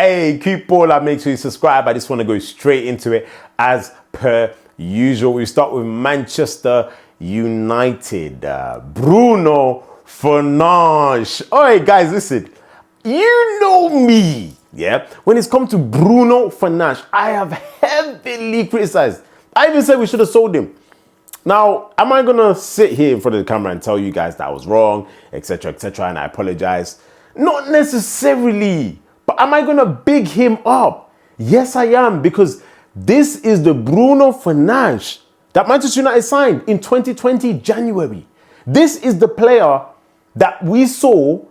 Hey, keep baller, make sure you subscribe. I just want to go straight into it as per usual. We start with Manchester United. Bruno Fernandes. All right, guys, listen. You know me, yeah? When it's come to Bruno Fernandes, I have heavily criticized. I even said we should have sold him. Now, am I going to sit here in front of the camera and tell you guys that I was wrong, etc., and I apologize? Not necessarily. But am I going to big him up? Yes, I am, because this is the Bruno Fernandes that Manchester United signed in 2020 January. This is the player that we saw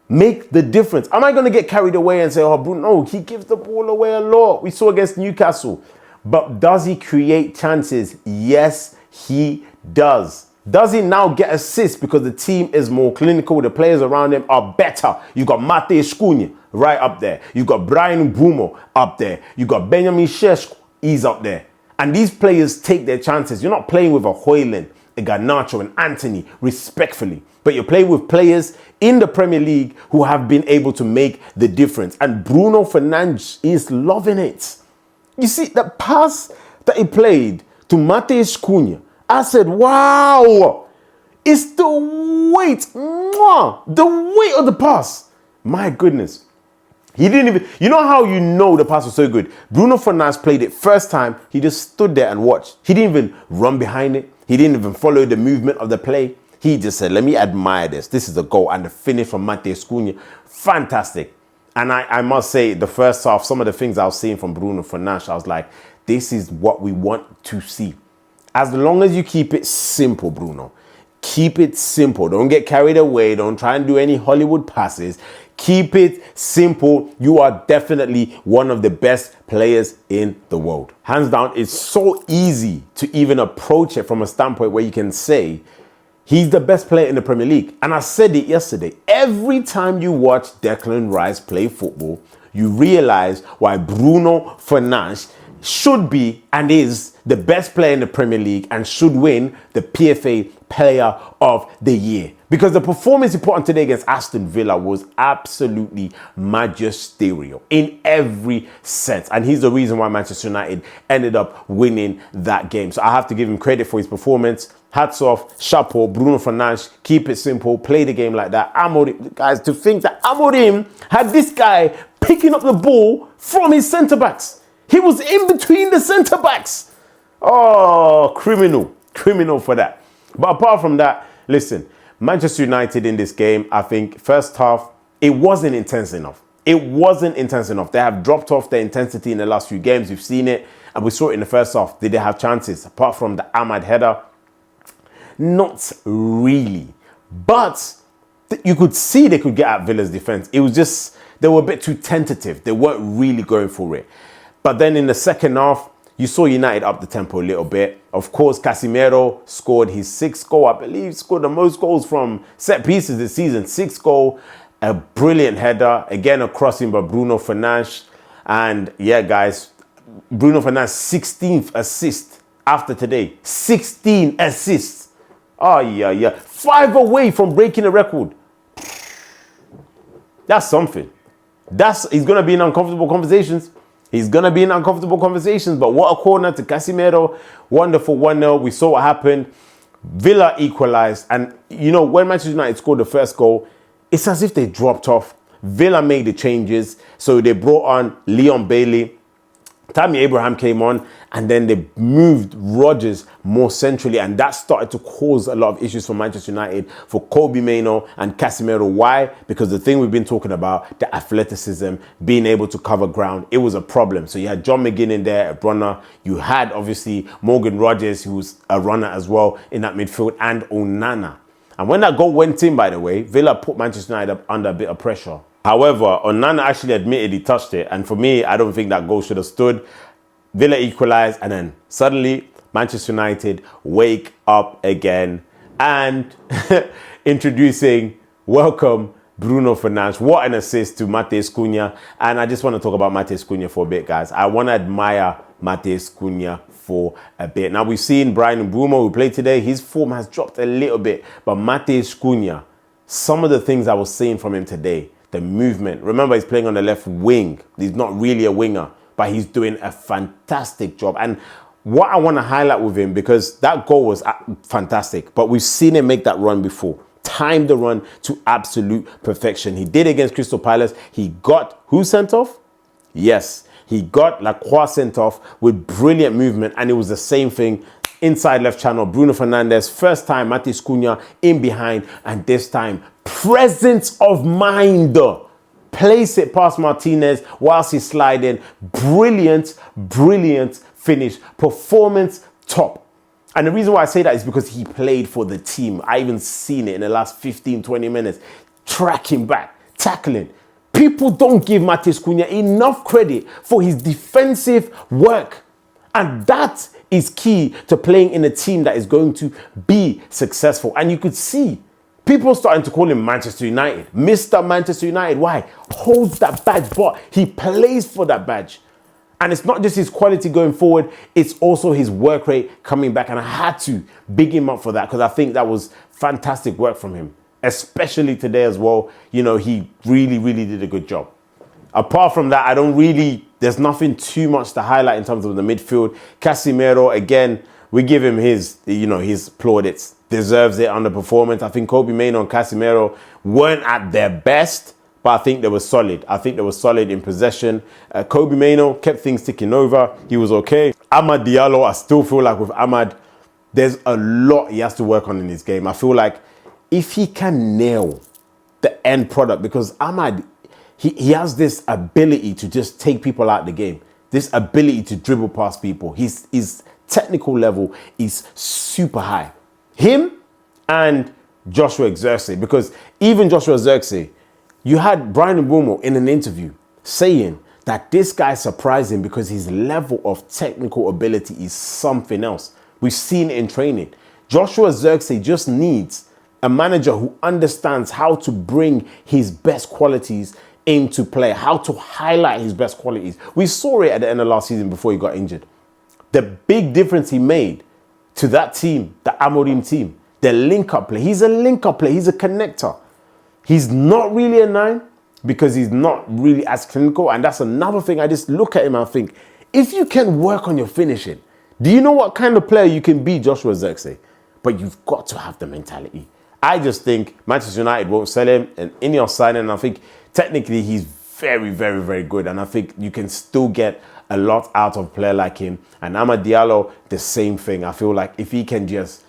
make the difference. Am I going to get carried away and say, oh, Bruno, he gives the ball away a lot. We saw against Newcastle. But does he create chances? Yes, he does. Does he now get assists because the team is more clinical? The players around him are better. You got Matej Cunha right up there. You got Brian Bruno up there. You got Benjamin Šeško. He's up there. And these players take their chances. You're not playing with a Højlund, a Garnacho, and Anthony, respectfully. But you're playing with players in the Premier League who have been able to make the difference. And Bruno Fernandes is loving it. You see, the pass that he played to Matej Cunha, I said, wow, it's the weight of the pass. My goodness. He didn't even, you know how you know the pass was so good? Bruno Fernandes played it first time. He just stood there and watched. He didn't even run behind it. He didn't even follow the movement of the play. He just said, let me admire this. This is a goal. And the finish from Matej Cunha, fantastic. And I must say, the first half, some of the things I was seeing from Bruno Fernandes, I was like, this is what we want to see. As long as you keep it simple, Bruno. Keep it simple. Don't get carried away. Don't try and do any Hollywood passes. Keep it simple. You are definitely one of the best players in the world. Hands down, it's so easy to even approach it from a standpoint where you can say, he's the best player in the Premier League. And I said it yesterday. Every time you watch Declan Rice play football, you realize why Bruno Fernandes should be and is the best player in the Premier League and should win the PFA Player of the Year. Because the performance he put on today against Aston Villa was absolutely magisterial in every sense. And he's the reason why Manchester United ended up winning that game. So I have to give him credit for his performance. Hats off, chapeau, Bruno Fernandes, keep it simple, play the game like that. Amorim, guys, to think that Amorim had this guy picking up the ball from his centre-backs. He was in between the centre-backs. Oh, criminal for that. But apart from that, listen, Manchester United in this game, I think first half, it wasn't intense enough. It wasn't intense enough. They have dropped off their intensity in the last few games. We've seen it, and we saw it in the first half. Did they have chances? Apart from the Ahmad header, not really. But you could see they could get at Villa's defense. It was just, they were a bit too tentative. They weren't really going for it. But then in the second half, you saw United up the tempo a little bit. Of course, Casemiro scored his 6th goal. I believe scored the most goals from set pieces this season. 6th goal, a brilliant header. Again, a crossing by Bruno Fernandes. And yeah, guys, Bruno Fernandes' 16th assist after today. 16 assists. Oh, yeah. 5 away from breaking the record. That's something. He's going to be in uncomfortable conversations. But what a corner to Casemiro. Wonderful 1-0. We saw what happened. Villa equalized. And, you know, when Manchester United scored the first goal, it's as if they dropped off. Villa made the changes. So they brought on Leon Bailey. Tammy Abraham came on, and then they moved Rodgers more centrally, and that started to cause a lot of issues for Manchester United, for Kobbie Mainoo and Casemiro. Why? Because the thing we've been talking about, the athleticism, being able to cover ground, it was a problem. So you had John McGinn in there, a runner. You had, obviously, Morgan Rodgers, who's a runner as well in that midfield, and Onana. And when that goal went in, by the way, Villa put Manchester United up under a bit of pressure. However, Onana actually admitted he touched it. And for me, I don't think that goal should have stood. Villa equalized, and then suddenly Manchester United wake up again and introducing, welcome, Bruno Fernandes. What an assist to Matej Cunha. And I just want to talk about Matej Cunha for a bit, guys. I want to admire Matej Cunha for a bit. Now, we've seen Brian Bruno, who played today. His form has dropped a little bit. But Matej Cunha, some of the things I was seeing from him today, the movement. Remember, he's playing on the left wing. He's not really a winger, but he's doing a fantastic job. And what I want to highlight with him, because that goal was fantastic, but we've seen him make that run before. Timed the run to absolute perfection. He did against Crystal Palace. He got who sent off? Yes, he got Lacroix sent off with brilliant movement, and it was the same thing inside left channel. Bruno Fernandes, first time Matheus Cunha in behind, and this time presence of mind. Place it past Martinez whilst he's sliding. Brilliant, brilliant finish. Performance top. And the reason why I say that is because he played for the team. I even seen it in the last 15, 20 minutes. Tracking back, tackling. People don't give Matheus Cunha enough credit for his defensive work. And that is key to playing in a team that is going to be successful. And you could see people starting to call him Manchester United. Mr. Manchester United. Why? Holds that badge, but he plays for that badge. And it's not just his quality going forward, it's also his work rate coming back. And I had to big him up for that, because I think that was fantastic work from him. Especially today as well. You know, he really, really did a good job. Apart from that, there's nothing too much to highlight in terms of the midfield. Casemiro, again, we give him his plaudits. Deserves it on the performance. I think Kobe Mainoo and Casemiro weren't at their best, but I think they were solid. I think they were solid in possession. Kobe Mainoo kept things ticking over. He was okay. Amad Diallo, I still feel like with Amad, there's a lot he has to work on in his game. I feel like if he can nail the end product, because Amad, he has this ability to just take people out of the game. This ability to dribble past people. His technical level is super high. Him and Joshua Zirkzee, because even Joshua Zirkzee, you had Brian Mbeumo in an interview saying that this guy surprised him because his level of technical ability is something else. We've seen it in training. Joshua Zirkzee just needs a manager who understands how to bring his best qualities into play, how to highlight his best qualities. We saw it at the end of last season before he got injured. The big difference he made to that team, the Amorim team, the link-up play. He's a link-up play. He's a connector. He's not really a 9 because he's not really as clinical. And that's another thing. I just look at him and think, if you can work on your finishing, do you know what kind of player you can be, Joshua Zirkzee? But you've got to have the mentality. I just think Manchester United won't sell him, and Ineos signing, and I think technically he's very, very, very good. And I think you can still get a lot out of a player like him. And Amad Diallo, the same thing. I feel like if he can just,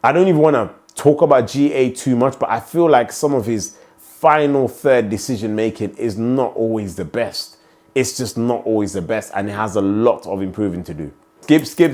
I don't even want to talk about GA too much, but I feel like some of his final third decision making is not always the best. It's just not always the best, and it has a lot of improving to do.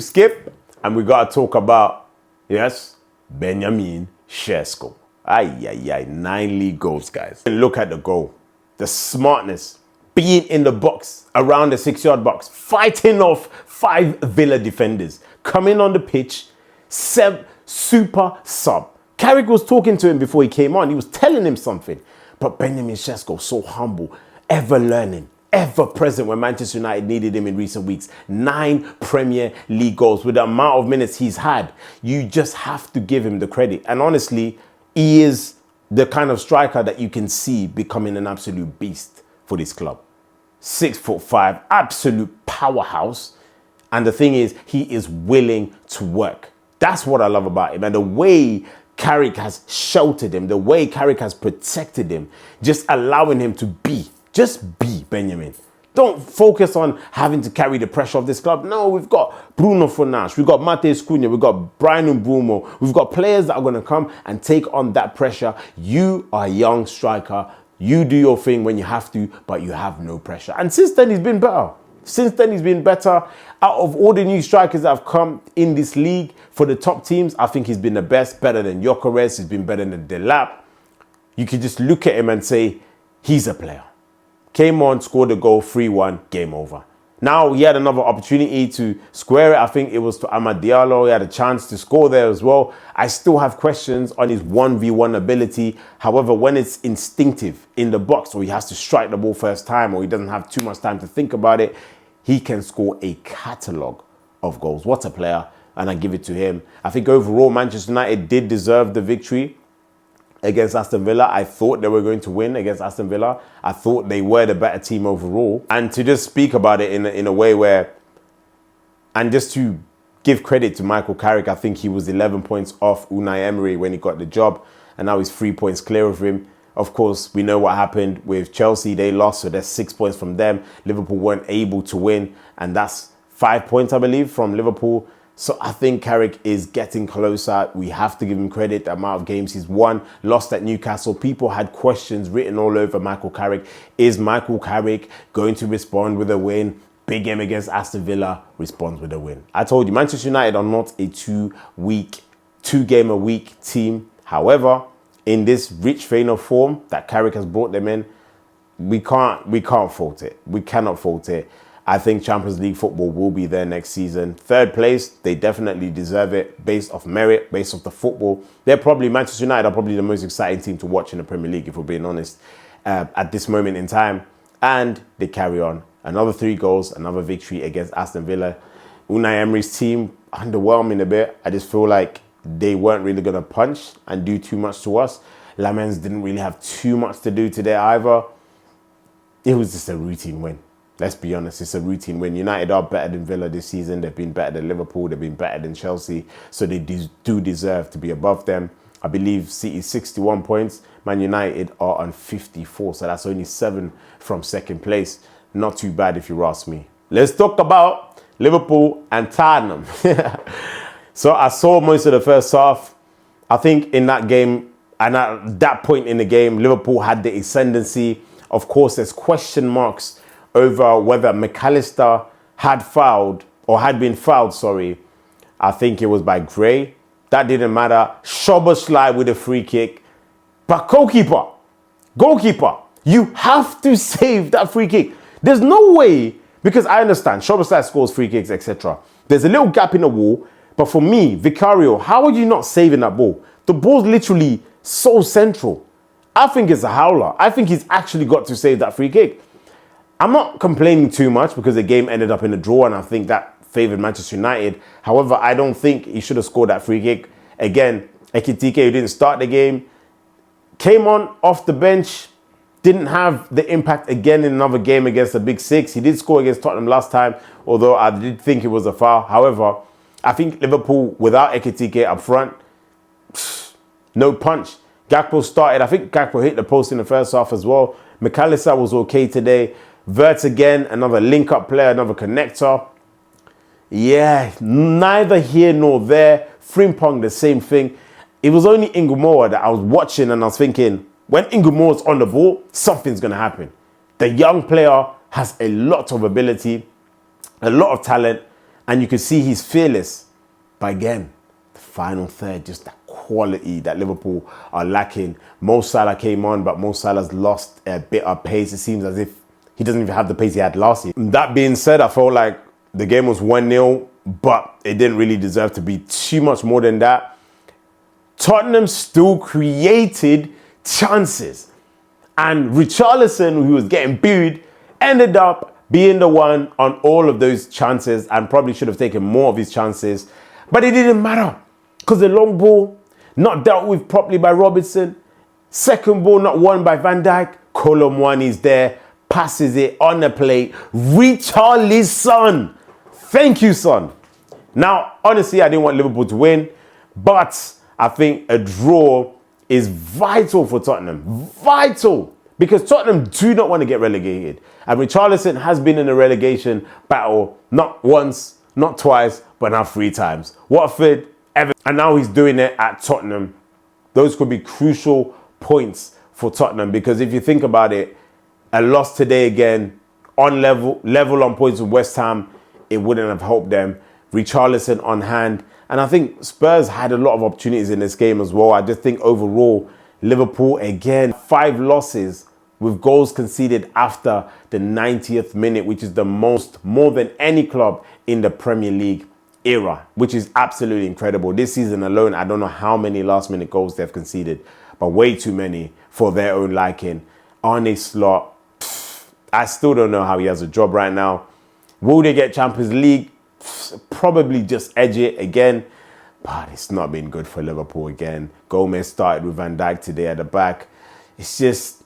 Skip. And we got to talk about, yes, Benjamin Sesko. 9 league goals, guys. And look at the goal. The smartness. Being in the box, around the 6-yard box, fighting off 5 Villa defenders. Coming on the pitch, super sub. Carrick was talking to him before he came on. He was telling him something. But Benjamin Sesko, so humble, ever learning, ever present when Manchester United needed him in recent weeks. 9 Premier League goals. With the amount of minutes he's had, you just have to give him the credit. And honestly, he is the kind of striker that you can see becoming an absolute beast for this club. 6'5", absolute powerhouse. And the thing is, he is willing to work. That's what I love about him. And the way Carrick has sheltered him, the way Carrick has protected him, just allowing him to be, just be Benjamin. Don't focus on having to carry the pressure of this club. No, we've got Bruno Fernandes, we've got Matheus Cunha, we've got Brian Mbeumo, we've got players that are going to come and take on that pressure. You are a young striker. You do your thing when you have to, but you have no pressure. And since then, he's been better. Out of all the new strikers that have come in this league for the top teams, I think he's been the best, better than Gyökeres. He's been better than Delap. You can just look at him and say, he's a player. Came on, scored a goal, 3-1, game over. Now he had another opportunity to square it. I think it was to Amad Diallo. He had a chance to score there as well. I still have questions on his 1v1 ability. However, when it's instinctive in the box, or he has to strike the ball first time, or he doesn't have too much time to think about it, he can score a catalogue of goals. What a player. And I give it to him. I think overall, Manchester United did deserve the victory. against Aston Villa. I thought they were going to win against Aston Villa. I thought they were the better team overall. And to just speak about it in a way where, and just to give credit to Michael Carrick, I think he was 11 points off Unai Emery when he got the job, and now he's 3 points clear of him. Of course, we know what happened with Chelsea. They lost, so there's 6 points from them. Liverpool weren't able to win, and that's 5 points, I believe, from Liverpool. So I think Carrick is getting closer. We have to give him credit, the amount of games he's won. Lost at Newcastle. People had questions written all over Michael Carrick. Is Michael Carrick going to respond with a win? Big game against Aston Villa, responds with a win. I told you, Manchester United are not a two-game-a-week team. However, in this rich vein of form that Carrick has brought them in, we can't fault it. We cannot fault it. I think Champions League football will be there next season. Third place, they definitely deserve it based off merit, based off the football. Manchester United are probably the most exciting team to watch in the Premier League, if we're being honest, at this moment in time. And they carry on. Another 3 goals, another victory against Aston Villa. Unai Emery's team, underwhelming a bit. I just feel like they weren't really going to punch and do too much to us. Lamens didn't really have too much to do today either. It was just a routine win. Let's be honest, it's a routine win. United are better than Villa this season. They've been better than Liverpool. They've been better than Chelsea. So they do deserve to be above them. I believe City's 61 points. Man United are on 54. So that's only 7 from second place. Not too bad if you ask me. Let's talk about Liverpool and Tottenham. So I saw most of the first half. I think in that game, and at that point in the game, Liverpool had the ascendancy. Of course, there's question marks over whether McAllister had been fouled, I think it was by Gray. That didn't matter. Szoboszlai with a free kick. But goalkeeper, you have to save that free kick. There's no way, because I understand Szoboszlai scores free kicks, etc. There's a little gap in the wall, but for me, Vicario, how are you not saving that ball? The ball's literally so central. I think it's a howler. I think he's actually got to save that free kick. I'm not complaining too much because the game ended up in a draw, and I think that favoured Manchester United. However, I don't think he should have scored that free kick. Again, Ekitike, who didn't start the game, came on off the bench, didn't have the impact again in another game against the Big Six. He did score against Tottenham last time, although I did think it was a foul. However, I think Liverpool, without Ekitike up front, no punch. Gakpo started. I think Gakpo hit the post in the first half as well. McAllister was okay today. Vert again, another link-up player, another connector. Yeah, neither here nor there. Frimpong, the same thing. It was only Ngumoa that I was watching and I was thinking, when Ngumoa's on the ball, something's going to happen. The young player has a lot of ability, a lot of talent, and you can see he's fearless. But again, the final third, just that quality that Liverpool are lacking. Mo Salah came on, but Mo Salah's lost a bit of pace. It seems as if he doesn't even have the pace he had last year. That being said, I felt like the game was 1-0, but it didn't really deserve to be too much more than that. Tottenham still created chances. And Richarlison, who was getting booed, ended up being the one on all of those chances and probably should have taken more of his chances. But it didn't matter because the long ball, not dealt with properly by Robertson. Second ball, not won by Van Dijk. Kolo Muani's there, passes it on the plate. Richarlison. Thank you, son. Now, honestly, I didn't want Liverpool to win, but I think a draw is vital for Tottenham. Vital. Because Tottenham do not want to get relegated. And Richarlison has been in a relegation battle not once, not twice, but now 3 times. Watford, Everton, and now he's doing it at Tottenham. Those could be crucial points for Tottenham because if you think about it, a loss today again, on level on points with West Ham, it wouldn't have helped them. Richarlison on hand. And I think Spurs had a lot of opportunities in this game as well. I just think overall, Liverpool, again, 5 losses with goals conceded after the 90th minute, which is the more than any club in the Premier League era, which is absolutely incredible. This season alone, I don't know how many last-minute goals they've conceded, but way too many for their own liking. Arne Slot, I still don't know how he has a job right now. Will they get Champions League? Probably just edge it again. but it's not been good for Liverpool again. Gomez started with Van Dijk today at the back. It's just,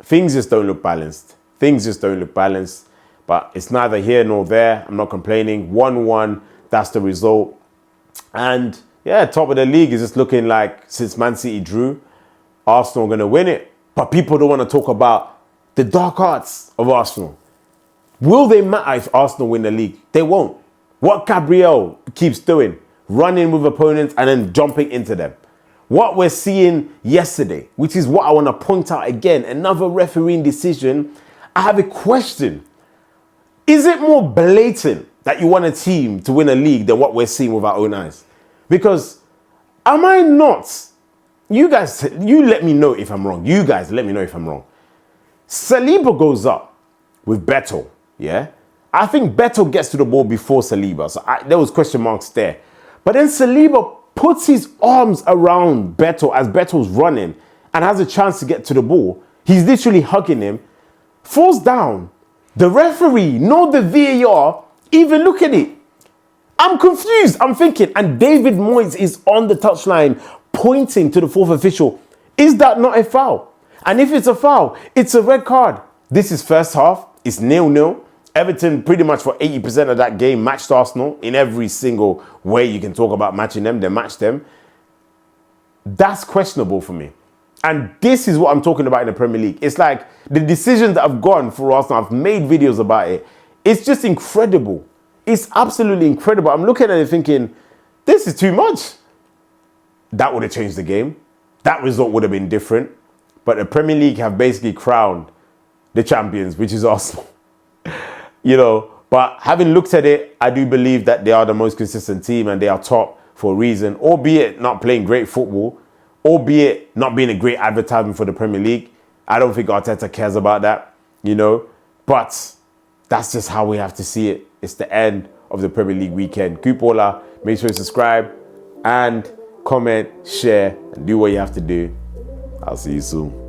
things just don't look balanced. Things just don't look balanced. But it's neither here nor there. I'm not complaining. 1-1, that's the result. And yeah, top of the league is just looking like, since Man City drew, Arsenal are going to win it. But people don't want to talk about the dark arts of Arsenal. Will they matter if Arsenal win the league? They won't. What Gabriel keeps doing, running with opponents and then jumping into them. What we're seeing yesterday, which is what I want to point out again, another refereeing decision. I have a question. Is it more blatant that you want a team to win a league than what we're seeing with our own eyes? Because am I not? You guys, you let me know if I'm wrong. You guys, let me know if I'm wrong. Saliba goes up with Beto, yeah? I think Beto gets to the ball before Saliba. So there was question marks there. But then Saliba puts his arms around Beto as Beto's running and has a chance to get to the ball. He's literally hugging him, falls down. The referee, nor the VAR, even look at it. I'm confused. I'm thinking, and David Moyes is on the touchline pointing to the fourth official. Is that not a foul? And if it's a foul, it's a red card. This is first half. It's 0-0. Everton pretty much for 80% of that game matched Arsenal in every single way you can talk about matching them. They matched them. That's questionable for me. And this is what I'm talking about in the Premier League. It's like the decisions that have gone for Arsenal, I've made videos about it. It's just incredible. It's absolutely incredible. I'm looking at it thinking, this is too much. That would have changed the game. That result would have been different. But the Premier League have basically crowned the champions, which is Arsenal. You know, but having looked at it, I do believe that they are the most consistent team and they are top for a reason, albeit not playing great football, albeit not being a great advertisement for the Premier League. I don't think Arteta cares about that, you know, but that's just how we have to see it. It's the end of the Premier League weekend. Kupola, make sure you subscribe and comment, share, and do what you have to do. I'll see you soon.